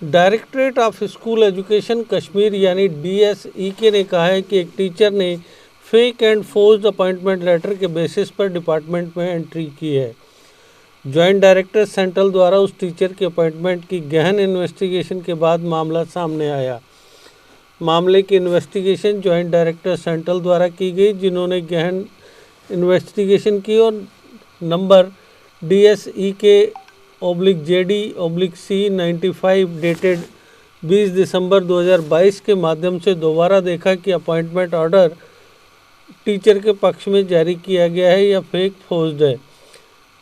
Directorate of school education Kashmir यानी DSEK ने कहा है कि एक टीचर ने fake and forced appointment letter के बेसिस पर डिपार्टमेंट में एंट्री की है। जॉइंट डायरेक्टर सेंट्रल द्वारा उस टीचर के अपॉइंटमेंट की गहन इन्वेस्टिगेशन के बाद मामला सामने आया। मामले की इन्वेस्टिगेशन जॉइंट डायरेक्टर सेंट्रल द्वारा की गई, जिन्होंने गहन इन्वेस्टिगेशन की और नंबर DSEK/JD/C 95 डेटेड 20 दिसंबर 2022 के माध्यम से दोबारा देखा कि अपॉइंटमेंट ऑर्डर टीचर के पक्ष में जारी किया गया है या फेक फोर्स्ड है।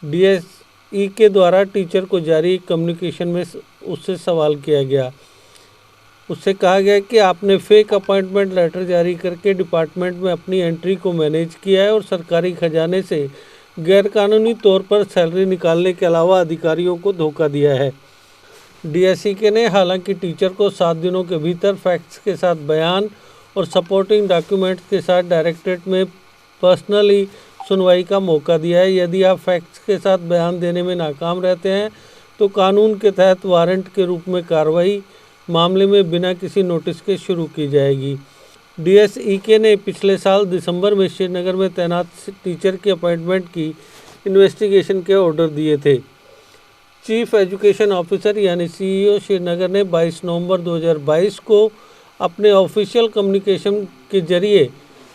DSEK द्वारा टीचर को जारी कम्युनिकेशन में उससे सवाल किया गया। उससे कहा गया कि आपने फेक अपॉइंटमेंट लेटर जारी करके डिपार्टमेंट में अपनी एंट्री को मैनेज किया है और सरकारी खजाने से गैरकानूनी तौर पर सैलरी निकालने के अलावा अधिकारियों को धोखा दिया है। DSEK ने हालांकि टीचर को 7 दिनों के भीतर फैक्ट्स के साथ बयान और सपोर्टिंग डॉक्यूमेंट्स के साथ डायरेक्टरेट में पर्सनली सुनवाई का मौका दिया है। यदि आप फैक्ट्स के साथ बयान देने में नाकाम रहते हैं तो कानून के तहत वारंट के रूप में कार्रवाई मामले में बिना किसी नोटिस के शुरू की जाएगी। DSEK ने पिछले साल दिसंबर में श्रीनगर में तैनात टीचर के अपॉइंटमेंट की इन्वेस्टिगेशन के ऑर्डर दिए थे। चीफ एजुकेशन ऑफिसर यानी CEO श्रीनगर ने 22 नवंबर 2022 को अपने ऑफिशियल कम्युनिकेशन के जरिए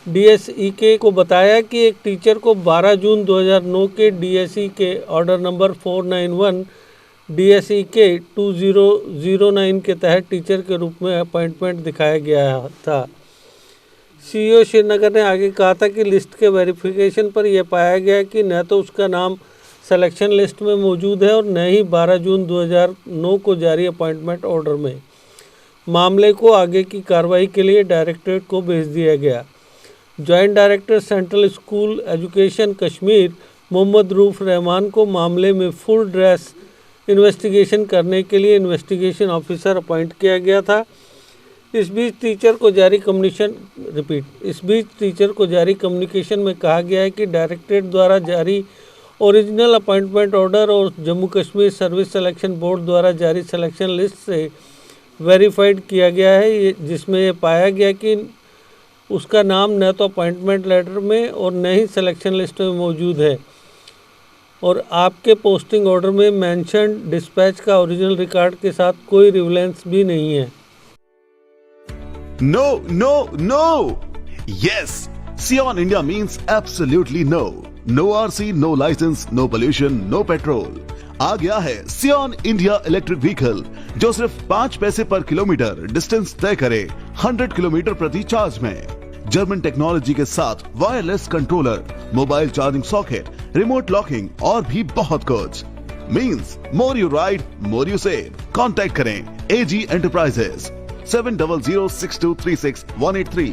DSEK को बताया कि एक टीचर को 12 जून 2009 के DSEK ऑर्डर नंबर 491 DSEK 2009 के तहत टीचर के रूप में अपॉइंटमेंट दिखाया गया था। CEO श्रीनगर ने आगे कहा था कि लिस्ट के वेरिफिकेशन पर यह पाया गया कि न तो उसका नाम सिलेक्शन लिस्ट में मौजूद है और न ही 12 जून 2009 को जारी अपॉइंटमेंट ऑर्डर में। मामले को आगे की कार्रवाई के लिए डायरेक्टरेट को भेज दिया गया। Joint director central school education Kashmir Mohammad Rauf Rahman को मामले में फुल ड्रेस इन्वेस्टिगेशन करने के लिए इन्वेस्टिगेशन ऑफिसर अपॉइंट किया गया था। इस बीच टीचर को जारी कम्युनिकेशन में कहा गया है कि डायरेक्टरेट द्वारा जारी ओरिजिनल अपॉइंटमेंट ऑर्डर और Jammu Kashmir service selection board द्वारा जारी सिलेक्शन लिस्ट से वेरीफाइड किया गया है, जिसमें यह पाया गया कि उसका नाम न तो अपॉइंटमेंट लेटर में और न ही सिलेक्शन लिस्ट में मौजूद है और आपके पोस्टिंग ऑर्डर में मेंशन डिस्पैच का ओरिजिनल रिकॉर्ड के साथ कोई रिलेवेंस भी नहीं है। No, no, no! Yes! Sion India means absolutely no. No RC, no license, no pollution, no petrol. आ गया है Sion India इलेक्ट्रिक व्हीकल जो सिर्फ 5 पैसे पर किलोमीटर डिस्टेंस तय करे 100 किलोमीटर प्रति चार्ज में। जर्मन टेक्नोलॉजी के साथ wireless controller, mobile charging socket, remote locking और भी बहुत कुछ। Means more you ride more you save. Contact करें AG एंटरप्राइजेस 7006236183।